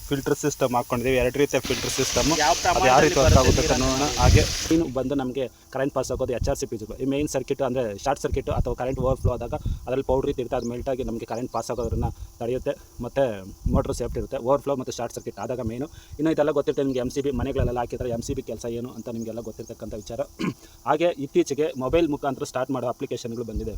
Filter system ಹಾಕ್ಕೊಂಡಿದ್ದೀವಿ. 2 ರೀತಿಯ filter system ಅದು ಯಾವ ರೀತಿ ವರ್ಕ್ ಆಗುತ್ತೆ ಅಂತ ನೋಡೋಣ. ಹಾಗೆ ಇನ್ನು ಬಂದು ನಮಗೆ ಕರೆಂಟ್ ಪಾಸ್ ಆಗೋದು HRC ಫೀಸ್ಗಳು. ಈ ಮೇನ್ ಸರ್ಕಿಟ್ ಅಂದರೆ ಶಾರ್ಟ್ ಸರ್ಕಿಟ್ ಅಥವಾ ಕರೆಂಟ್ ಓವರ್ಫ್ಲೋ ಆದಾಗ ಅದರಲ್ಲಿ ಪೌಡ್ರ್ ರೀತಿ ಇರುತ್ತೆ, ಅದು ಮೆಲ್ಟಾಗಿ ನಮಗೆ ಕರೆಂಟ್ ಪಾಸ್ ಆಗೋದ್ರನ್ನ ತಡೆಯುತ್ತೆ. ಮತ್ತು ಮೋಟ್ರ್ ಸೇಫ್ಟಿ ಇರುತ್ತೆ. ಓವರ್ಫ್ಲೋ ಮತ್ತು ಶಾರ್ಟ್ ಸರ್ಕಿಟ್ ಆದಾಗ ಮೇನು. ಇನ್ನು ಇದೆಲ್ಲ ಗೊತ್ತಿರುತ್ತೆ ನಿಮಗೆ. MCB ಮನೆಗಳೆಲ್ಲ ಹಾಕಿದ್ರೆ MCB ಕೆಲಸ ಏನು ಅಂತ ನಿಮಗೆಲ್ಲ ಗೊತ್ತಿರ್ತಕ್ಕಂಥ ವಿಚಾರ. ಹಾಗೆ ಇತ್ತೀಚೆಗೆ ಮೊಬೈಲ್ ಮುಖಾಂತರ ಸ್ಟಾರ್ಟ್ ಮಾಡೋ ಅಪ್ಲಿಕೇಶನ್ಗಳು ಬಂದಿದೆ.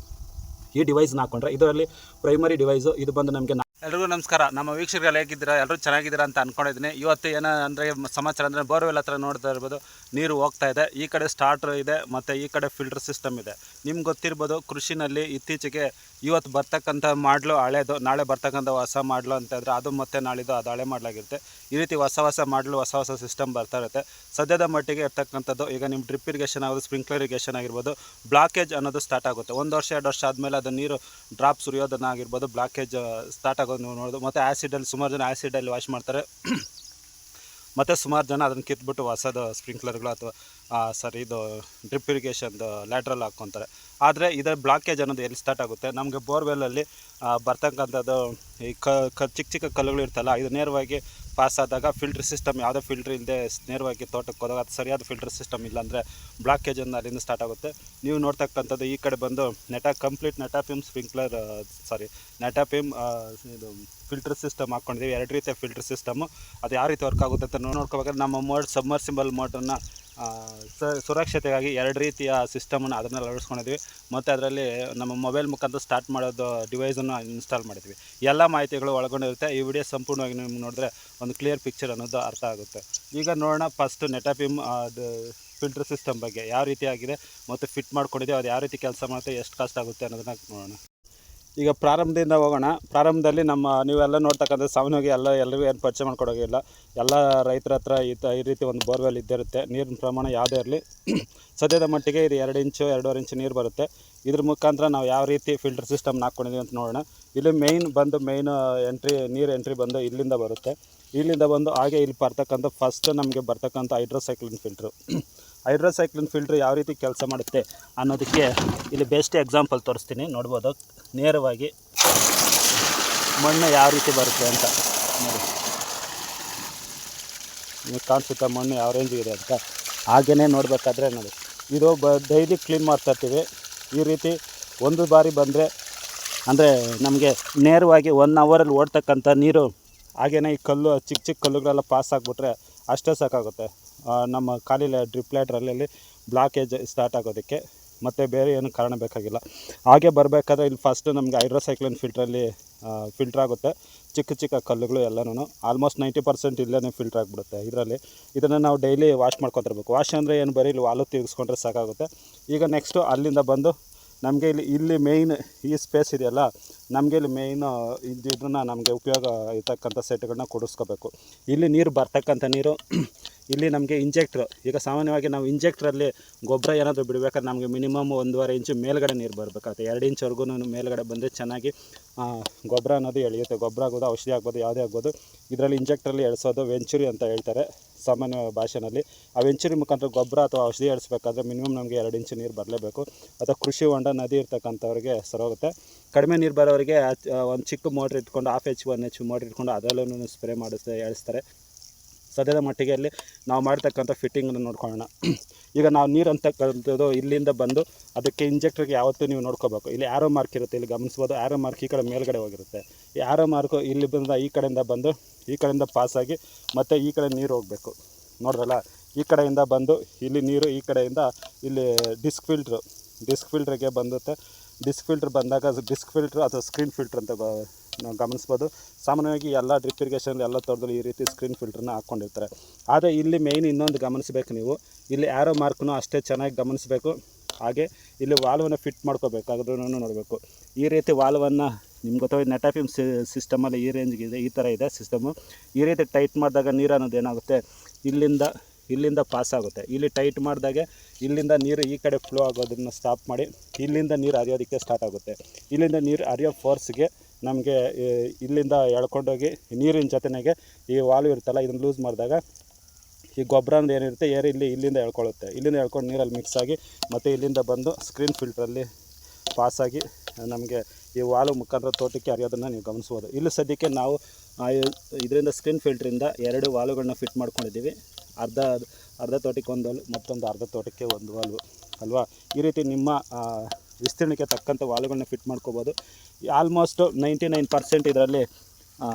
ಈ ಡಿವೈಸ್ನ ಹಾಕೊಂಡ್ರೆ ಇದರಲ್ಲಿ ಪ್ರೈಮರಿ ಡಿವೈಸು ಇದು ಬಂದು ನಮಗೆ. ಎಲ್ರಿಗೂ ನಮಸ್ಕಾರ. ನಮ್ಮ ವೀಕ್ಷಕರು ಹೇಗಿದ್ದೀರಾ? ಎಲ್ಲರೂ ಚೆನ್ನಾಗಿದ್ದೀರಾ ಅಂತ ಅಂದ್ಕೊಂಡಿದ್ದೀನಿ. ಇವತ್ತು ಏನೋ ಅಂದರೆ ಸಮಾಚಾರ ಅಂದರೆ ಬೋರ್ವೆಲ್ ಹತ್ರ ನೋಡ್ತಾ ಇರ್ಬೋದು, ನೀರು ಹೋಗ್ತಾ ಇದೆ. ಈ ಕಡೆ ಸ್ಟಾರ್ಟರ್ ಇದೆ ಮತ್ತು ಈ ಕಡೆ ಫಿಲ್ಟರ್ ಸಿಸ್ಟಮ್ ಇದೆ. ನಿಮ್ಗೆ ಗೊತ್ತಿರ್ಬೋದು, ಕೃಷಿನಲ್ಲಿ ಇತ್ತೀಚೆಗೆ ಇವತ್ತು ಬರ್ತಕ್ಕಂಥ ಮಾಡಲು ಹಳೇದು, ನಾಳೆ ಬರ್ತಕ್ಕಂಥ ಹೊಸ ಮಾಡಲು ಅಂತ ಇದ್ದರೆ ಅದು ಮತ್ತೆ ನಾಳಿದ್ದು ಅದು ಹಳೆ ಮಾಡಲಾಗಿರುತ್ತೆ. ಈ ರೀತಿ ಹೊಸ ಮಾಡಲು ಹೊಸ ಸಿಸ್ಟಮ್ ಬರ್ತಾ ಇರುತ್ತೆ. ಸದ್ಯದ ಮಟ್ಟಿಗೆ ಇರ್ತಕ್ಕಂಥದ್ದು ಈಗ ನಿಮ್ಮ ಡ್ರಿಪ್ ಇರಿಗೇಷನ್ ಆಗೋದು, ಸ್ಪ್ರಿಂಕ್ಲರ್ ಇರಿಗೇಷನ್ ಆಗಿರ್ಬೋದು, ಬ್ಲಾಕೇಜ್ ಅನ್ನೋದು ಸ್ಟಾರ್ಟ್ ಆಗುತ್ತೆ. 1 ವರ್ಷ 2 ವರ್ಷ ಆದಮೇಲೆ ಅದು ನೀರು ಡ್ರಾಪ್ ಸುರಿಯೋದನ್ನಾಗಿರ್ಬೋದು, ಬ್ಲಾಕೇಜ್ ಸ್ಟಾರ್ಟ್ ಆಗೋದು ನೀವು ನೋಡೋದು. ಮತ್ತು ಆ್ಯಸಿಡಲ್ಲಿ ಸುಮಾರು ಜನ ಆ್ಯಸಿಡಲ್ಲಿ ವಾಶ್ ಮಾಡ್ತಾರೆ. ಮತ್ತು ಸುಮಾರು ಜನ ಅದನ್ನು ಕಿತ್ಬಿಟ್ಟು ಹೊಸದು ಸ್ಪ್ರಿಂಕ್ಲರ್ಗಳು ಅಥವಾ ಇದು ಡ್ರಿಪ್ ಇರಿಗೇಷನ್ದು ಲ್ಯಾಟ್ರಲ್ ಹಾಕ್ಕೊತಾರೆ. ಆದರೆ ಇದರ ಬ್ಲಾಕೇಜ್ ಅನ್ನೋದು ಎಲ್ಲಿ ಸ್ಟಾರ್ಟ್ ಆಗುತ್ತೆ? ನಮಗೆ ಬೋರ್ವೆಲ್ಲಲ್ಲಿ ಬರ್ತಕ್ಕಂಥದ್ದು ಈ ಚಿಕ್ಕ ಚಿಕ್ಕ ಕಲ್ಲುಗಳು ಇರ್ತಲ್ಲ, ಇದು ನೇರವಾಗಿ ಪಾಸ್ ಆದಾಗ ಫಿಲ್ಟ್ರ್ ಸಿಸ್ಟಮ್ ಯಾವುದೇ ಫಿಲ್ಟ್ರ್ ಇಲ್ಲದೆ ನೇರವಾಗಿ ತೋಟಕ್ಕೆ ಹೋದಾಗ ಅದು ಸರಿಯಾದ ಫಿಲ್ಟರ್ ಸಿಸ್ಟಮ್ ಇಲ್ಲಾಂದರೆ ಬ್ಲಾಕೇಜನ್ನು ಅಲ್ಲಿಂದ ಸ್ಟಾರ್ಟ್ ಆಗುತ್ತೆ. ನೀವು ನೋಡ್ತಕ್ಕಂಥದ್ದು ಈ ಕಡೆ ಬಂದು ಕಂಪ್ಲೀಟ್ ನೆಟಾಪಿಮ್ ಸ್ಪ್ರಿಂಕ್ಲರ್ ನೆಟಾಪಿಮ್ ಇದು ಫಿಲ್ಟರ್ ಸಿಸ್ಟಮ್ ಹಾಕ್ಕೊಂಡಿದ್ದೀವಿ. 2 ರೀತಿಯ ಫಿಲ್ಟರ್ ಸಿಸ್ಟಮ್ಮು ಅದು ಯಾವ ರೀತಿ ವರ್ಕ್ ಆಗುತ್ತೆ ಅಂತ ನೋಡ್ಕೋಬೇಕಾದ್ರೆ ನಮ್ಮ ಸಬ್ಮರ್ಸಿಬಲ್ ಮೋಟ್ರನ್ನ ಸುರಕ್ಷತೆಗಾಗಿ 2 ರೀತಿಯ ಸಿಸ್ಟಮನ್ನು ಅದನ್ನೆಲ್ಲ ಅಳವಡಿಸ್ಕೊಂಡಿದ್ವಿ. ಮತ್ತು ಅದರಲ್ಲಿ ನಮ್ಮ ಮೊಬೈಲ್ ಮುಖಾಂತರ ಸ್ಟಾರ್ಟ್ ಮಾಡೋದು ಡಿವೈಸನ್ನು ಇನ್ಸ್ಟಾಲ್ ಮಾಡಿದ್ವಿ. ಎಲ್ಲ ಮಾಹಿತಿಗಳು ಒಳಗೊಂಡಿರುತ್ತೆ. ಈ ವಿಡಿಯೋ ಸಂಪೂರ್ಣವಾಗಿ ನಿಮ್ಗೆ ನೋಡಿದ್ರೆ ಒಂದು ಕ್ಲಿಯರ್ ಪಿಕ್ಚರ್ ಅನ್ನೋದು ಅರ್ಥ ಆಗುತ್ತೆ. ಈಗ ನೋಡೋಣ ಫಸ್ಟ್ ನೆಟಾಪಿಮ್ ಅದು ಫಿಲ್ಟರ್ ಸಿಸ್ಟಮ್ ಬಗ್ಗೆ ಯಾವ ರೀತಿ ಆಗಿದೆ ಮತ್ತು ಫಿಟ್ ಮಾಡ್ಕೊಂಡಿದ್ದೀವಿ, ಅದು ಯಾವ ರೀತಿ ಕೆಲಸ ಮಾಡುತ್ತೆ, ಎಷ್ಟು ಕಾಸ್ಟ್ ಆಗುತ್ತೆ ಅನ್ನೋದನ್ನ ನೋಡೋಣ. ಈಗ ಪ್ರಾರಂಭದಿಂದ ಹೋಗೋಣ. ಪ್ರಾರಂಭದಲ್ಲಿ ನೀವೆಲ್ಲ ನೋಡ್ತಕ್ಕಂಥ ಸಾಮಾನ್ಯವಾಗಿ ಎಲ್ಲರಿಗೂ ಏನು ಪರಿಚಯ ಮಾಡ್ಕೊಡೋಗಿಲ್ಲ. ಎಲ್ಲ ರೈತರ ಹತ್ರ ಈ ರೀತಿ ಒಂದು ಬೋರ್ವೆಲ್ ಇದ್ದಿರುತ್ತೆ. ನೀರಿನ ಪ್ರಮಾಣ ಯಾವುದೇ ಇರಲಿ, ಸದ್ಯದ ಮಟ್ಟಿಗೆ ಇದು 2 ಇಂಚು 2.5 ಇಂಚು ನೀರು ಬರುತ್ತೆ. ಇದ್ರ ಮುಖಾಂತರ ನಾವು ಯಾವ ರೀತಿ ಫಿಲ್ಟರ್ ಸಿಸ್ಟಮ್ನ ಹಾಕ್ಕೊಂಡಿದ್ದೀವಿ ಅಂತ ನೋಡೋಣ. ಇಲ್ಲಿ ಮೇಯ್ನ್ ನೀರು ಎಂಟ್ರಿ ಬಂದು ಇಲ್ಲಿಂದ ಬರುತ್ತೆ. ಇಲ್ಲಿಂದ ಬಂದು ಹಾಗೆ ಇಲ್ಲಿ ಬರ್ತಕ್ಕಂಥ ಫಸ್ಟ್ ನಮಗೆ ಬರ್ತಕ್ಕಂಥ ಹೈಡ್ರೋಸೈಕ್ಲಿನ್ ಫಿಲ್ಟ್ರು ಯಾವ ರೀತಿ ಕೆಲಸ ಮಾಡುತ್ತೆ ಅನ್ನೋದಕ್ಕೆ ಇಲ್ಲಿ ಬೆಸ್ಟ್ ಎಕ್ಸಾಂಪಲ್ ತೋರಿಸ್ತೀನಿ. ನೋಡ್ಬೋದು ನೇರವಾಗಿ ಮಣ್ಣು ಯಾವ ರೀತಿ ಬರುತ್ತೆ ಅಂತ ನೋಡಿ. ನಿಮಗೆ ಕಾಣಿಸುತ್ತಾ ಮಣ್ಣು ಯಾವ ರೇಂಜಿಗಿದೆ ಅಂತ? ಹಾಗೇ ನೋಡಬೇಕಾದ್ರೆ ನೋಡಿ, ಇದು ಡೈಲಿ ಕ್ಲೀನ್ ಮಾಡ್ತಾಯಿರ್ತೀವಿ. ಈ ರೀತಿ ಒಂದು ಬಾರಿ ಬಂದರೆ ಅಂದರೆ ನಮಗೆ ನೇರವಾಗಿ 1 ಅವರಲ್ಲಿ ಓಡ್ತಕ್ಕಂಥ ನೀರು ಹಾಗೆಯೇ ಈ ಚಿಕ್ಕ ಚಿಕ್ಕ ಕಲ್ಲುಗಳೆಲ್ಲ ಪಾಸ್ ಆಗಿಬಿಟ್ರೆ ಅಷ್ಟೇ ಸಾಕಾಗುತ್ತೆ ನಮ್ಮ ಖಾಲಿ ಡ್ರಿಪ್ ಲ್ಯಾಟ್ರಲ್ಲಿ ಬ್ಲಾಕೇಜ್ ಸ್ಟಾರ್ಟ್ ಆಗೋದಕ್ಕೆ. ಮತ್ತು ಬೇರೆ ಏನು ಕಾರಣ ಬೇಕಾಗಿಲ್ಲ. ಹಾಗೆ ಬರಬೇಕಾದ್ರೆ ಇಲ್ಲಿ ಫಸ್ಟು ನಮಗೆ ಹೈಡ್ರೋಸೈಕ್ಲಿನ್ ಫಿಲ್ಟ್ರಲ್ಲಿ ಫಿಲ್ಟ್ರ್ ಆಗುತ್ತೆ. ಚಿಕ್ಕ ಚಿಕ್ಕ ಕಲ್ಲುಗಳು ಎಲ್ಲನೂ ಆಲ್ಮೋಸ್ಟ್ 90% ಇಲ್ಲೇ ಫಿಲ್ಟ್ರ್ ಆಗಿಬಿಡುತ್ತೆ. ಇದನ್ನು ನಾವು ಡೈಲಿ ವಾಶ್ ಮಾಡ್ಕೊತಿರ್ಬೇಕು. ವಾಶ್ ಅಂದರೆ ಏನು ಬರೀ ಇಲ್ಲಿ ವಾಲು ತಿರುಗಿಸ್ಕೊಂಡ್ರೆ ಸಾಕಾಗುತ್ತೆ. ಈಗ ನೆಕ್ಸ್ಟು ಅಲ್ಲಿಂದ ಬಂದು ನಮಗೆ ಇಲ್ಲಿ ಮೇಯ್ನ್ ಈ ಸ್ಪೇಸ್ ಇದೆಯಲ್ಲ, ನಮಗೆ ಇಲ್ಲಿ ಮೇಯ್ನು ಇದನ್ನು ನಮಗೆ ಉಪಯೋಗ ಇರ್ತಕ್ಕಂಥ ಸೆಟ್ಗಳನ್ನ ಕೊಡಿಸ್ಕೋಬೇಕು. ಇಲ್ಲಿ ನೀರು ಬರ್ತಕ್ಕಂಥ ನೀರು ಇಲ್ಲಿ ನಮಗೆ ಇಂಜೆಕ್ಟ್ರು. ಈಗ ಸಾಮಾನ್ಯವಾಗಿ ನಾವು ಇಂಜೆಕ್ಟ್ರಲ್ಲಿ ಗೊಬ್ಬರ ಏನಾದರೂ ಬಿಡಬೇಕಾದ್ರೆ ನಮಗೆ ಮಿನಿಮಮ್ 1.5 ಇಂಚು ಮೇಲ್ಗಡೆ ನೀರು ಬರಬೇಕಾಗುತ್ತೆ. 2 ಇಂಚ್ವರೆಗೂ ಮೇಲ್ಗಡೆ ಬಂದರೆ ಚೆನ್ನಾಗಿ ಗೊಬ್ಬರ ಅನ್ನೋದು ಎಳೆಯುತ್ತೆ. ಗೊಬ್ಬರ ಆಗೋದು, ಔಷಧಿ ಆಗ್ಬೋದು, ಯಾವುದೇ ಆಗ್ಬೋದು. ಇದರಲ್ಲಿ ಇಂಜೆಕ್ಟ್ರಲ್ಲಿ ಎಳಿಸೋದು ವೆಂಚುರಿ ಅಂತ ಹೇಳ್ತಾರೆ ಸಾಮಾನ್ಯ ಭಾಷೆಯಲ್ಲಿ. ಆ ವೆಂಚುರಿ ಮುಖಾಂತರ ಗೊಬ್ಬರ ಅಥವಾ ಔಷಧಿ ಎಳಿಸ್ಬೇಕಾದ್ರೆ ಮಿನಿಮಮ್ ನಮಗೆ 2 ಇಂಚು ನೀರು ಬರಲೇಬೇಕು. ಅಥವಾ ಕೃಷಿ ಹೊಂಡ, ನದಿ ಇರ್ತಕ್ಕಂಥವ್ರಿಗೆ ಸರೋಗುತ್ತೆ. ಕಡಿಮೆ ನೀರು ಬರೋರಿಗೆ ಒಂದು ಚಿಕ್ಕ ಮೋಟ್ರ್ ಇಟ್ಕೊಂಡು 1/2 HP 1 HP ಮೋಟ್ರ್ ಇಟ್ಕೊಂಡು ಅದರಲ್ಲೂ ಸ್ಪ್ರೇ ಎಳಿಸ್ತಾರೆ. ಸದ್ಯದ ಮಟ್ಟಿಗೆ ಅಲ್ಲಿ ನಾವು ಮಾಡ್ತಕ್ಕಂಥ ಫಿಟ್ಟಿಂಗನ್ನು ನೋಡ್ಕೊಳ್ಳೋಣ. ಈಗ ನಾವು ನೀರು ಅಂತಕ್ಕಂಥದ್ದು ಇಲ್ಲಿಂದ ಬಂದು ಅದಕ್ಕೆ ಇಂಜೆಕ್ಟ್ರಿಗೆ ಯಾವತ್ತೂ ನೀವು ನೋಡ್ಕೋಬೇಕು. ಇಲ್ಲಿ ಆ್ಯರೋ ಮಾರ್ಕ್ ಇರುತ್ತೆ, ಇಲ್ಲಿ ಗಮನಿಸ್ಬೋದು. ಆ್ಯರೋ ಮಾರ್ಕ್ ಈ ಕಡೆ ಮೇಲ್ಗಡೆ ಹೋಗಿರುತ್ತೆ. ಈ ಆ್ಯರೋ ಮಾರ್ಕು ಇಲ್ಲಿ ಈ ಕಡೆಯಿಂದ ಪಾಸಾಗಿ ಮತ್ತು ಈ ಕಡೆ ನೀರು ಹೋಗಬೇಕು. ನೋಡ್ರಲ್ಲ, ಈ ಕಡೆಯಿಂದ ಬಂದು ಇಲ್ಲಿ ನೀರು, ಈ ಕಡೆಯಿಂದ ಇಲ್ಲಿ ಡಿಸ್ಕ್ ಫಿಲ್ಟ್ರಿಗೆ ಬಂದುತ್ತೆ. ಡಿಸ್ಕ್ ಫಿಲ್ಟ್ರ್ ಬಂದಾಗ ಡಿಸ್ಕ್ ಫಿಲ್ಟ್ರ್ ಅಥವಾ ಸ್ಕ್ರೀನ್ ಫಿಲ್ಟ್ರ್ ಅಂತ ನಾವು ಗಮನಿಸ್ಬೋದು. ಸಾಮಾನ್ಯವಾಗಿ ಎಲ್ಲ ಡ್ರಿಪ್ ಇರಿಗೇಷನ್ ಎಲ್ಲ ತೋಟದಲ್ಲಿ ಈ ರೀತಿ ಸ್ಕ್ರೀನ್ ಫಿಲ್ಟ್ರನ್ನ ಹಾಕ್ಕೊಂಡಿರ್ತಾರೆ. ಆದರೆ ಇಲ್ಲಿ ಮೇಯ್ನ್ ಇನ್ನೊಂದು ಗಮನಿಸಬೇಕು ನೀವು, ಇಲ್ಲಿ ಆ್ಯರೋ ಮಾರ್ಕ್ನು ಅಷ್ಟೇ ಚೆನ್ನಾಗಿ ಗಮನಿಸಬೇಕು. ಹಾಗೆ ಇಲ್ಲಿ ವಾಲ್ವನ್ನು ಫಿಟ್ ಮಾಡ್ಕೋಬೇಕಾದ್ರೂ ನೋಡಬೇಕು. ಈ ರೀತಿ ವಾಲ್ವನ್ನು ನಿಮ್ಗೆ ಗೊತ್ತಾಗ ನೆಟಾಪಿಮ್ ಸಿಸ್ಟಮಲ್ಲಿ ಈ ರೇಂಜ್ಗಿದೆ, ಈ ಥರ ಇದೆ ಸಿಸ್ಟಮು. ಈ ರೀತಿ ಟೈಟ್ ಮಾಡಿದಾಗ ನೀರು ಅನ್ನೋದು ಏನಾಗುತ್ತೆ, ಇಲ್ಲಿಂದ ಪಾಸ್ ಆಗುತ್ತೆ. ಇಲ್ಲಿ ಟೈಟ್ ಮಾಡಿದಾಗೆ ಇಲ್ಲಿಂದ ನೀರು ಈ ಕಡೆ ಫ್ಲೋ ಆಗೋದನ್ನು ಸ್ಟಾಪ್ ಮಾಡಿ ಇಲ್ಲಿಂದ ನೀರು ಹರಿಯೋದಕ್ಕೆ ಸ್ಟಾರ್ಟ್ ಆಗುತ್ತೆ. ಇಲ್ಲಿಂದ ನೀರು ಹರಿಯೋ ಫೋರ್ಸ್ಗೆ ನಮಗೆ ಇಲ್ಲಿಂದ ಎಳ್ಕೊಂಡೋಗಿ ನೀರಿನ ಜೊತೆಗೆ ಈ ವಾಲ್ವ್ ಇರುತ್ತಲ್ಲ, ಇದನ್ನು ಲೂಸ್ ಮಾಡಿದಾಗ ಈ ಗೊಬ್ಬರ ಅಂದ್ರೆ ಏನಿರುತ್ತೆ ಇಲ್ಲಿಂದ ಎಳ್ಕೊಳ್ಳುತ್ತೆ. ಇಲ್ಲಿಂದ ಎಳ್ಕೊಂಡು ನೀರಲ್ಲಿ ಮಿಕ್ಸ್ ಆಗಿ ಮತ್ತು ಇಲ್ಲಿಂದ ಬಂದು ಸ್ಕ್ರೀನ್ ಫಿಲ್ಟ್ರಲ್ಲಿ ಪಾಸಾಗಿ ನಮಗೆ ಈ ವಾಲ್ವ್ ಮುಖಾಂತರ ತೋಟಕ್ಕೆ ಹರಿಯೋದನ್ನು ನೀವು ಗಮನಿಸ್ಬೋದು. ಇಲ್ಲಿ ಸದ್ಯಕ್ಕೆ ನಾವು ಇದರಿಂದ ಸ್ಕ್ರೀನ್ ಫಿಲ್ಟ್ರಿಂದ 2 ವಾಲ್ವ್ಗಳನ್ನ ಫಿಟ್ ಮಾಡ್ಕೊಂಡಿದ್ದೀವಿ. ಅರ್ಧ ತೋಟಕ್ಕೆ ಒಂದು ವಾಲ್ವ್, ಮತ್ತೊಂದು ಅರ್ಧ ತೋಟಕ್ಕೆ ಒಂದು ವಾಲ್ವ್ ಅಲ್ವಾ. ಈ ರೀತಿ ನಿಮ್ಮ ವಿಸ್ತೀರ್ಣಕ್ಕೆ ತಕ್ಕಂಥ ವಾಲ್ವ್ಗಳನ್ನ ಫಿಟ್ ಮಾಡ್ಕೋಬೋದು. ಆಲ್ಮೋಸ್ಟ್ 99% ಇದರಲ್ಲಿ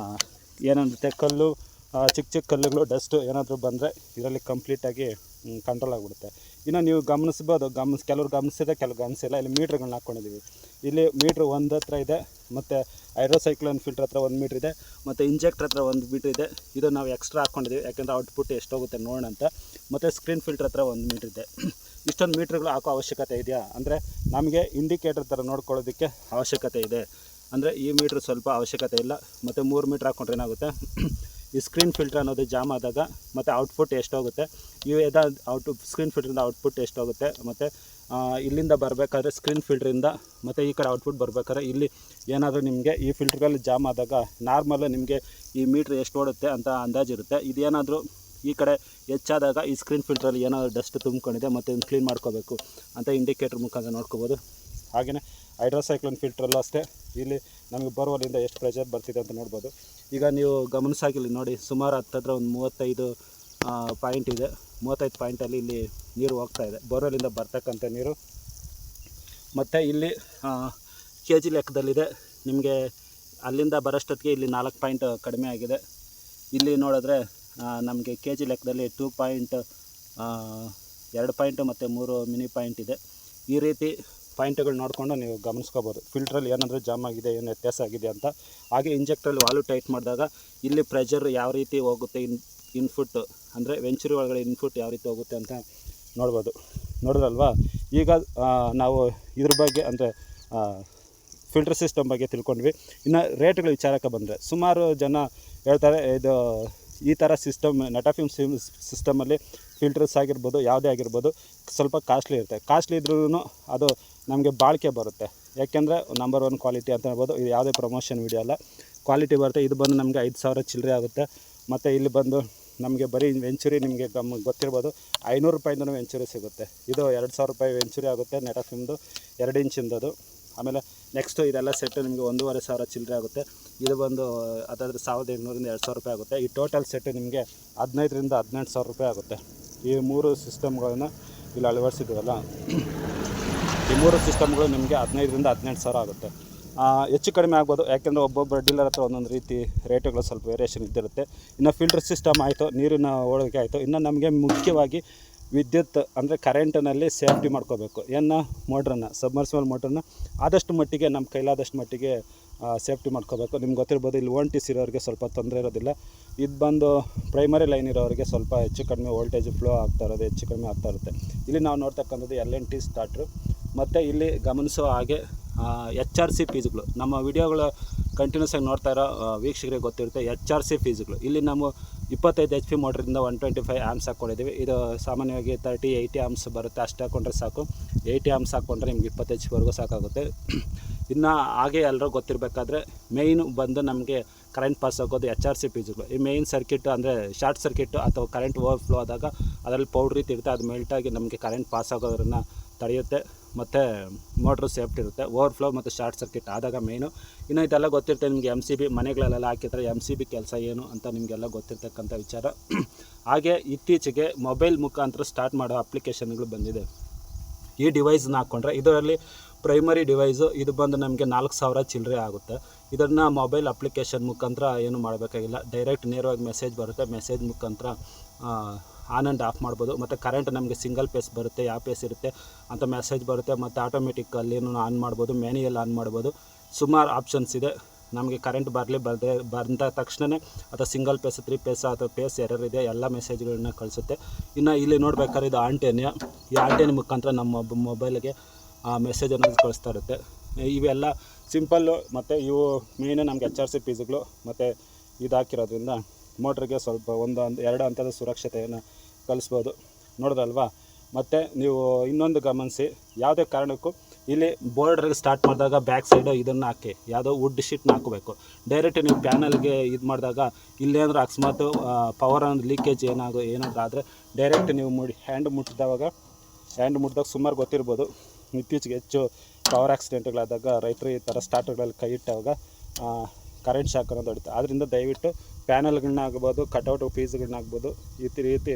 ಏನಂದರೆ ಕಲ್ಲು, ಚಿಕ್ಕ ಕಲ್ಲುಗಳು, ಡಸ್ಟು ಏನಾದರೂ ಬಂದರೆ ಇದರಲ್ಲಿ ಕಂಪ್ಲೀಟಾಗಿ ಕಂಟ್ರೋಲ್ ಆಗಿಬಿಡುತ್ತೆ. ಇನ್ನು ನೀವು ಗಮನಿಸ್ಬೋದು, ಕೆಲವ್ರು ಗಮನಿಸಿದೆ, ಕೆಲವು ಗಮನಿಸಿಲ್ಲ. ಇಲ್ಲಿ ಮೀಟ್ರ್ಗಳನ್ನ ಹಾಕ್ಕೊಂಡಿದ್ದೀವಿ. ಇಲ್ಲಿ ಮೀಟ್ರ್ ಒಂದು ಹತ್ರ ಇದೆ, ಮತ್ತು ಹೈಡ್ರೋಸೈಕ್ಲೋನ್ ಫಿಲ್ಟ್ರ್ ಹತ್ರ 1 ಮೀಟ್ರ್ ಇದೆ, ಮತ್ತು ಇಂಜೆಕ್ಟ್ರ್ ಹತ್ರ 1 ಮೀಟ್ರ್ ಇದೆ. ಇದು ನಾವು ಎಕ್ಸ್ಟ್ರಾ ಹಾಕ್ಕೊಂಡಿದ್ದೀವಿ, ಯಾಕೆಂದರೆ ಔಟ್ಪುಟ್ ಎಷ್ಟೋಗುತ್ತೆ ನೋಡೋಣ ಅಂತ. ಮತ್ತು ಸ್ಕ್ರೀನ್ ಫಿಲ್ಟ್ರ್ ಹತ್ರ 1 ಮೀಟ್ರ್ ಇದೆ. ಇಷ್ಟೊಂದು ಮೀಟ್ರ್ಗಳು ಹಾಕೋ ಅವಶ್ಯಕತೆ ಇದೆಯಾ ಅಂದರೆ ನಮಗೆ ಇಂಡಿಕೇಟರ್ ಥರ ನೋಡ್ಕೊಳ್ಳೋದಕ್ಕೆ ಅವಶ್ಯಕತೆ ಇದೆ. ಅಂದರೆ ಈ ಮೀಟ್ರ್ ಸ್ವಲ್ಪ ಅವಶ್ಯಕತೆ ಇಲ್ಲ. ಮತ್ತು 3 ಮೀಟ್ರ್ ಹಾಕ್ಕೊಂಡ್ರೆ ಏನಾಗುತ್ತೆ, ಈ ಸ್ಕ್ರೀನ್ ಫಿಲ್ಟ್ರ್ ಅನ್ನೋದು ಜಾಮ್ ಆದಾಗ ಮತ್ತು ಔಟ್ಪುಟ್ ಎಷ್ಟೋಗುತ್ತೆ, ಸ್ಕ್ರೀನ್ ಫಿಲ್ಟ್ರಿಂದ ಔಟ್ಪುಟ್ ಎಷ್ಟೋಗುತ್ತೆ, ಮತ್ತು ಇಲ್ಲಿಂದ ಬರಬೇಕಾದ್ರೆ ಸ್ಕ್ರೀನ್ ಫಿಲ್ಟ್ರಿಂದ ಮತ್ತು ಈ ಕಡೆ ಔಟ್ಪುಟ್ ಬರಬೇಕಾದ್ರೆ ಇಲ್ಲಿ ಏನಾದರೂ ನಿಮಗೆ ಈ ಫಿಲ್ಟ್ರಲ್ಲಿ ಜಾಮ್ ಆದಾಗ ನಾರ್ಮಲ್ಲು ನಿಮಗೆ ಈ ಮೀಟ್ರ್ ಎಷ್ಟು ಓಡುತ್ತೆ ಅಂತ ಅಂದಾಜಿರುತ್ತೆ. ಇದೇನಾದರೂ ಈ ಕಡೆ ಹೆಚ್ಚಾದಾಗ ಈ ಸ್ಕ್ರೀನ್ ಫಿಲ್ಟ್ರಲ್ಲಿ ಏನಾದರೂ ಡಸ್ಟ್ ತುಂಬ್ಕೊಂಡಿದೆ ಮತ್ತು ಇದನ್ನು ಕ್ಲೀನ್ ಮಾಡ್ಕೋಬೇಕು ಅಂತ ಇಂಡಿಕೇಟರ್ ಮುಖಾಂತರ ನೋಡ್ಕೋಬೋದು. ಹಾಗೆಯೇ ಹೈಡ್ರೋಸೈಕ್ಲೋನ್ ಫಿಲ್ಟ್ರಲ್ಲೂ ಅಷ್ಟೇ, ಇಲ್ಲಿ ನಮಗೆ ಬೋರ್ವೆಲ್ಲಿಂದ ಎಷ್ಟು ಪ್ರೆಷರ್ ಬರ್ತಿದೆ ಅಂತ ನೋಡ್ಬೋದು. ಈಗ ನೀವು ಗಮನಿಸಾಗಿಲ್ಲಿ ನೋಡಿ, ಸುಮಾರು ಹತ್ತಿರ ಒಂದು 35 ಪಾಯಿಂಟ್ ಇದೆ. 35 ಪಾಯಿಂಟಲ್ಲಿ ಇಲ್ಲಿ ನೀರು ಹೋಗ್ತಾಯಿದೆ, ಬೋರ್ವೆಲ್ಲಿಂದ ಬರ್ತಕ್ಕಂಥ ನೀರು. ಮತ್ತು ಇಲ್ಲಿ ಕೆ ಜಿ ಲೆಕ್ಕದಲ್ಲಿದೆ. ನಿಮಗೆ ಅಲ್ಲಿಂದ ಬರೋಷ್ಟೊತ್ತಿಗೆ ಇಲ್ಲಿ 4 ಪಾಯಿಂಟ್ ಕಡಿಮೆ ಆಗಿದೆ. ಇಲ್ಲಿ ನೋಡಿದ್ರೆ ನಮಗೆ ಕೆ ಜಿ ಲೆಕ್ಕದಲ್ಲಿ 2 ಪಾಯಿಂಟ್ ಮತ್ತು 3 ಮಿನಿ ಪಾಯಿಂಟ್ ಇದೆ. ಈ ರೀತಿ ಪಾಯಿಂಟ್ಗಳು ನೋಡಿಕೊಂಡು ನೀವು ಗಮನಿಸ್ಕೋಬೋದು ಫಿಲ್ಟ್ರಲ್ಲಿ ಏನಾದರೂ ಜಾಮ್ ಆಗಿದೆ, ಏನು ವ್ಯತ್ಯಾಸ ಆಗಿದೆ ಅಂತ. ಹಾಗೆ ಇಂಜೆಕ್ಟ್ರಲ್ಲಿ ವಾಲ್ವ್ ಟೈಟ್ ಮಾಡಿದಾಗ ಇಲ್ಲಿ ಪ್ರೆಷರ್ ಯಾವ ರೀತಿ ಹೋಗುತ್ತೆ, ಇನ್ಪುಟ್ ಅಂದರೆ ವೆಂಚುರಿ ಒಳಗಡೆ ಇನ್ಪುಟ್ ಯಾವ ರೀತಿ ಹೋಗುತ್ತೆ ಅಂತ ನೋಡಿದ್ರಲ್ವಾ. ಈಗ ನಾವು ಇದ್ರ ಬಗ್ಗೆ ಅಂದರೆ ಫಿಲ್ಟರ್ ಸಿಸ್ಟಮ್ ಬಗ್ಗೆ ತಿಳ್ಕೊಂಡ್ವಿ. ಇನ್ನು ರೇಟ್ಗಳ ವಿಚಾರಕ್ಕೆ ಬಂದರೆ ಸುಮಾರು ಜನ ಹೇಳ್ತಾರೆ, ಇದು ಈ ಥರ ಸಿಸ್ಟಮ್ ನೆಟಾಫಿಮ್ ಸಿಸ್ಟಮಲ್ಲಿ ಫಿಲ್ಟರ್ಸ್ ಆಗಿರ್ಬೋದು, ಯಾವುದೇ ಆಗಿರ್ಬೋದು, ಸ್ವಲ್ಪ ಕಾಸ್ಟ್ಲಿ ಇರುತ್ತೆ. ಕಾಸ್ಟ್ಲಿ ಇದ್ರೂ ಅದು ನಮಗೆ ಬಾಳಿಕೆ ಬರುತ್ತೆ, ಯಾಕೆಂದರೆ ನಂಬರ್ 1 ಕ್ವಾಲಿಟಿ ಅಂತ ಹೇಳ್ಬೋದು. ಇದು ಯಾವುದೇ ಪ್ರಮೋಷನ್ ವಿಡಿಯೋ ಅಲ್ಲ, ಕ್ವಾಲಿಟಿ ಬರುತ್ತೆ. ಇದು ಬಂದು ನಮಗೆ 5,000 ಚಿಲ್ಲರೆ ಆಗುತ್ತೆ. ಮತ್ತು ಇಲ್ಲಿ ಬಂದು ನಮಗೆ ಬರೀ ವೆಂಚುರಿ ನಿಮಗೆ ಗೊತ್ತಿರ್ಬೋದು, 500 ರೂಪಾಯಿಂದನೂ ವೆಂಚುರಿ ಸಿಗುತ್ತೆ. ಇದು 2,000 ರೂಪಾಯಿ ವೆಂಚುರಿ ಆಗುತ್ತೆ, ನೆಟಾಫಿಮ್ದು 2 ಇಂಚಿಂದದು. ಆಮೇಲೆ ನೆಕ್ಸ್ಟು ಇದೆಲ್ಲ ಸೆಟ್ಟು ನಿಮಗೆ 1,500 ಚಿಲ್ಲರೆ ಆಗುತ್ತೆ. ಇದು ಬಂದು ಅದಾದರೆ 1,800ರಿಂದ 2,000 ರೂಪಾಯಿ ಆಗುತ್ತೆ. ಈ ಟೋಟಲ್ ಸೆಟ್ಟು ನಿಮಗೆ 15,000ರಿಂದ 18,000 ರೂಪಾಯಿ ಆಗುತ್ತೆ. ಈ 3 ಸಿಸ್ಟಮ್ಗಳನ್ನು ಇಲ್ಲಿ ಅಳವಡಿಸಿದ್ವಲ್ಲ, ಈ 3 ಸಿಸ್ಟಮ್ಗಳು ನಿಮಗೆ 15,000ರಿಂದ 18,000 ಆಗುತ್ತೆ. ಹೆಚ್ಚು ಕಡಿಮೆ ಆಗ್ಬೋದು, ಯಾಕೆಂದರೆ ಒಬ್ಬೊಬ್ಬರು ಡೀಲರ್ ಹತ್ರ ಒಂದೊಂದು ರೀತಿ ರೇಟುಗಳು ಸ್ವಲ್ಪ ವೇರಿಯೇಷನ್ ಇದ್ದಿರುತ್ತೆ. ಇನ್ನು ಫಿಲ್ಟರ್ ಸಿಸ್ಟಮ್ ಆಯಿತು, ನೀರಿನ ಹೋಳಿಗೆ ಆಯಿತು. ಇನ್ನು ನಮಗೆ ಮುಖ್ಯವಾಗಿ ವಿದ್ಯುತ್ ಅಂದರೆ ಕರೆಂಟಿನಲ್ಲಿ ಸೇಫ್ಟಿ ಮಾಡ್ಕೋಬೇಕು. ಮೋಟ್ರನ್ನು, ಸಬ್ಮರ್ಸಿಬಲ್ ಮೋಟ್ರನ್ನ ಆದಷ್ಟು ಮಟ್ಟಿಗೆ ನಮ್ಮ ಕೈಲಾದಷ್ಟು ಮಟ್ಟಿಗೆ ಸೇಫ್ಟಿ ಮಾಡ್ಕೋಬೇಕು. ನಿಮ್ಗೆ ಗೊತ್ತಿರ್ಬೋದು, ಇಲ್ಲಿ ONTs ಇರೋರಿಗೆ ಸ್ವಲ್ಪ ತೊಂದರೆ ಇರೋದಿಲ್ಲ. ಇದು ಬಂದು ಪ್ರೈಮರಿ ಲೈನ್ ಇರೋರಿಗೆ ಸ್ವಲ್ಪ ಹೆಚ್ಚು ಕಡಿಮೆ ವೋಲ್ಟೇಜ್ ಫ್ಲೋ ಆಗ್ತಾ ಇರೋದು ಹೆಚ್ಚು ಕಡಿಮೆ ಆಗ್ತಾ ಇರುತ್ತೆ. ಇಲ್ಲಿ ನಾವು ನೋಡ್ತಕ್ಕಂಥದ್ದು LNT ಸ್ಟಾರ್ಟ್ರು. ಮತ್ತು ಇಲ್ಲಿ ಗಮನಿಸೋ ಹಾಗೆ HRC ಫೀಸ್ಗಳು, ನಮ್ಮ ವಿಡಿಯೋಗಳು ಕಂಟಿನ್ಯೂಸ್ ಆಗಿ ನೋಡ್ತಾ ಇರೋ ವೀಕ್ಷಕರಿಗೆ ಗೊತ್ತಿರುತ್ತೆ. HRC ಫೀಸ್ಗಳು ಇಲ್ಲಿ ನಾವು 25 HP ಮೋಟ್ರಿಂದ 125 ಆಮ್ಸ್ ಹಾಕ್ಕೊಂಡಿದ್ದೀವಿ. ಇದು ಸಾಮಾನ್ಯವಾಗಿ 30-80 ಆಮ್ಸ್ ಬರುತ್ತೆ, ಅಷ್ಟು ಹಾಕ್ಕೊಂಡ್ರೆ ಸಾಕು. 80 ಆಮ್ಸ್ ಹಾಕ್ಕೊಂಡ್ರೆ ನಿಮ್ಗೆ 20 HP ವರೆಗೂ ಸಾಕಾಗುತ್ತೆ. ಇನ್ನು ಹಾಗೆ ಎಲ್ಲರೂ ಗೊತ್ತಿರಬೇಕಾದ್ರೆ ಮೇಯ್ನು ಬಂದು ನಮಗೆ ಕರೆಂಟ್ ಪಾಸ್ ಆಗೋದು HRC ಫೀಸ್ಗಳು. ಈ ಮೇಯ್ನ್ ಸರ್ಕಿಟ್ ಅಂದರೆ ಶಾರ್ಟ್ ಸರ್ಕಿಟ್ಟು ಅಥವಾ ಕರೆಂಟ್ ಓವರ್ಫ್ಲೋ ಆದಾಗ ಅದರಲ್ಲಿ ಪೌಡ್ರ್ ಇರುತ್ತೆ, ಅದು ಮೆಲ್ಟಾಗಿ ನಮಗೆ ಕರೆಂಟ್ ಪಾಸ್ ಆಗೋದ್ರನ್ನ ತಡೆಯುತ್ತೆ. ಮತ್ತು ಮೋಟ್ರು ಸೇಫ್ಟಿ ಇರುತ್ತೆ. ಓವರ್ಫ್ಲೋ ಮತ್ತು ಶಾರ್ಟ್ ಸರ್ಕಿಟ್ ಆದಾಗ ಮೇಯ್ನು. ಇನ್ನು ಇದೆಲ್ಲ ಗೊತ್ತಿರುತ್ತೆ ನಿಮಗೆ. MCB ಮನೆಗಳಲ್ಲೆಲ್ಲ ಹಾಕಿರ್ತಾರೆ, MCB ಕೆಲಸ ಏನು ಅಂತ ನಿಮಗೆಲ್ಲ ಗೊತ್ತಿರ್ತಕ್ಕಂಥ ವಿಚಾರ. ಹಾಗೆ ಇತ್ತೀಚೆಗೆ ಮೊಬೈಲ್ ಮುಖಾಂತರ ಸ್ಟಾರ್ಟ್ ಮಾಡೋ ಅಪ್ಲಿಕೇಶನ್ಗಳು ಬಂದಿದೆ. ಈ ಡಿವೈಸ್ನ ಹಾಕ್ಕೊಂಡ್ರೆ ಇದರಲ್ಲಿ ಪ್ರೈಮರಿ ಡಿವೈಸು ಇದು ಬಂದು ನಮಗೆ 4,000 ಚಿಲ್ಲರೆ ಆಗುತ್ತೆ. ಇದನ್ನು ಮೊಬೈಲ್ ಅಪ್ಲಿಕೇಶನ್ ಮುಖಾಂತರ ಏನು ಮಾಡಬೇಕಾಗಿಲ್ಲ, ಡೈರೆಕ್ಟ್ ನೇರವಾಗಿ ಮೆಸೇಜ್ ಬರುತ್ತೆ. ಮೆಸೇಜ್ ಮುಖಾಂತರ ಆನ್ ಆ್ಯಂಡ್ ಆಫ್ ಮಾಡ್ಬೋದು. ಮತ್ತು ಕರೆಂಟ್ ನಮಗೆ ಸಿಂಗಲ್ ಪೇಸ್ ಬರುತ್ತೆ, ಯಾವ ಪೇಸ್ ಇರುತ್ತೆ ಅಂತ ಮೆಸೇಜ್ ಬರುತ್ತೆ. ಮತ್ತು ಆಟೋಮೆಟಿಕ್ ಅಲ್ಲೇನು ಆನ್ ಮಾಡ್ಬೋದು, ಮ್ಯಾನ್ಯುಯಲ್ ಆನ್ ಮಾಡ್ಬೋದು. ಸುಮಾರು ಆಪ್ಷನ್ಸ್ ಇದೆ. ನಮಗೆ ಕರೆಂಟ್ ಬಂದ ತಕ್ಷಣವೇ ಅಥವಾ ಸಿಂಗಲ್ ಪೇಸ್, 3 ಪೇಸ್ ಅಥವಾ ಪೇಸ್ ಎರರ್ ಇದೆ, ಎಲ್ಲ ಮೆಸೇಜ್ಗಳನ್ನ ಕಳಿಸುತ್ತೆ. ಇನ್ನು ಇಲ್ಲಿ ನೋಡ್ಬೇಕಾದ್ರೆ ಇದು ಆಂಟೆನಿಯ, ಈ ಆಂಟೆನಿ ಮುಖಾಂತರ ನಮ್ಮ ಮೊಬೈಲಿಗೆ ಮೆಸೇಜ್ ಅನ್ನೋದು ಕಳಿಸ್ತಾ ಇರುತ್ತೆ. ಇವೆಲ್ಲ ಸಿಂಪಲ್ಲು. ಮತ್ತು ಇವು ಮೇಯ್ನು ನಮಗೆ HRC ಫೀಸ್ಗಳು ಮತ್ತು ಇದು ಹಾಕಿರೋದ್ರಿಂದ ಮೋಟ್ರಿಗೆ ಸ್ವಲ್ಪ 1-2 ಹಂತದ ಸುರಕ್ಷತೆಯನ್ನು ಕಲಿಸ್ಬೋದು. ನೋಡಿದ್ರಲ್ವಾ. ಮತ್ತು ನೀವು ಇನ್ನೊಂದು ಗಮನಿಸಿ, ಯಾವುದೇ ಕಾರಣಕ್ಕೂ ಇಲ್ಲಿ ಬೋರ್ಡ್ರಿಗೆ ಸ್ಟಾರ್ಟ್ ಮಾಡಿದಾಗ ಬ್ಯಾಕ್ ಸೈಡು ಇದನ್ನು ಹಾಕಿ, ಯಾವುದೋ ವುಡ್ ಶೀಟ್ನ ಹಾಕಬೇಕು. ಡೈರೆಕ್ಟ್ ನೀವು ಪ್ಯಾನಲ್ಗೆ ಇದು ಮಾಡಿದಾಗ ಇಲ್ಲೇನಾದ್ರೂ ಅಕಸ್ಮಾತ್ ಪವರ್ ಒಂದು ಲೀಕೇಜ್ ಏನಾದರೂ ಆದರೆ ಡೈರೆಕ್ಟ್ ನೀವು ಹ್ಯಾಂಡ್ ಮುಟ್ಟಿದಾಗ ಸುಮಾರು ಗೊತ್ತಿರ್ಬೋದು, ಇತ್ತೀಚೆಗೆ ಹೆಚ್ಚು ಪವರ್ ಆಕ್ಸಿಡೆಂಟ್ಗಳಾದಾಗ ರೈತರು ಈ ಥರ ಸ್ಟಾರ್ಟರ್ಗಳಲ್ಲಿ ಕೈ ಇಟ್ಟಾಗ ಕರೆಂಟ್ ಶಾಕ್ ಅನ್ನೋದು ಹೊಡಿತು. ಆದ್ದರಿಂದ ದಯವಿಟ್ಟು ಪ್ಯಾನಲ್ಗಳನ್ನ ಆಗ್ಬೋದು, ಕಟೌಟ್ ಪೀಸ್ಗಳನ್ನ ಆಗ್ಬೋದು, ಈ ರೀತಿ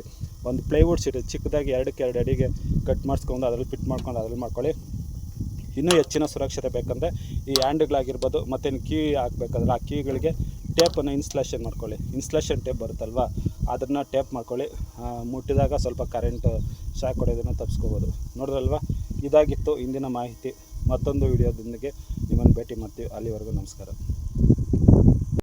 ಒಂದು ಪ್ಲೈವುಡ್ ಶೀಟ್ ಚಿಕ್ಕದಾಗಿ 2ಕ್ಕೆ 2 ಅಡಿಗೆ ಕಟ್ ಮಾಡಿಸ್ಕೊಂಡು ಅದರಲ್ಲಿ ಫಿಟ್ ಮಾಡ್ಕೊಂಡು ಅದ್ರಲ್ಲಿ ಮಾಡ್ಕೊಳ್ಳಿ. ಇನ್ನೂ ಹೆಚ್ಚಿನ ಸುರಕ್ಷತೆ ಬೇಕಂದರೆ ಈ ಹ್ಯಾಂಡ್ಗಳಾಗಿರ್ಬೋದು ಮತ್ತು ಕೀ ಹಾಕಬೇಕಾದ್ರೆ ಆ ಕೀಗಳಿಗೆ ಟೇಪನ್ನು ಇನ್ಸ್ಟಾಲೇಷನ್ ಮಾಡ್ಕೊಳ್ಳಿ. ಇನ್ಸ್ಟಾಲೇಷನ್ ಟೇಪ್ ಬರುತ್ತಲ್ವ, ಅದನ್ನು ಟೇಪ್ ಮಾಡ್ಕೊಳ್ಳಿ. ಮುಟ್ಟಿದಾಗ ಸ್ವಲ್ಪ ಕರೆಂಟ್ ಶಾಕ್ ಹೊಡೆಯೋದನ್ನು ತಪ್ಪಿಸ್ಕೋಬೋದು. ನೋಡಿದ್ರಲ್ವ, ಇದಾಗಿತ್ತು ಇಂದಿನ ಮಾಹಿತಿ. ಮತ್ತೊಂದು ವಿಡಿಯೋದೊಂದಿಗೆ ನಿಮ್ಮನ್ನು ಭೇಟಿ ಮಾಡ್ತೀವಿ. ಅಲ್ಲಿವರೆಗೂ ನಮಸ್ಕಾರ.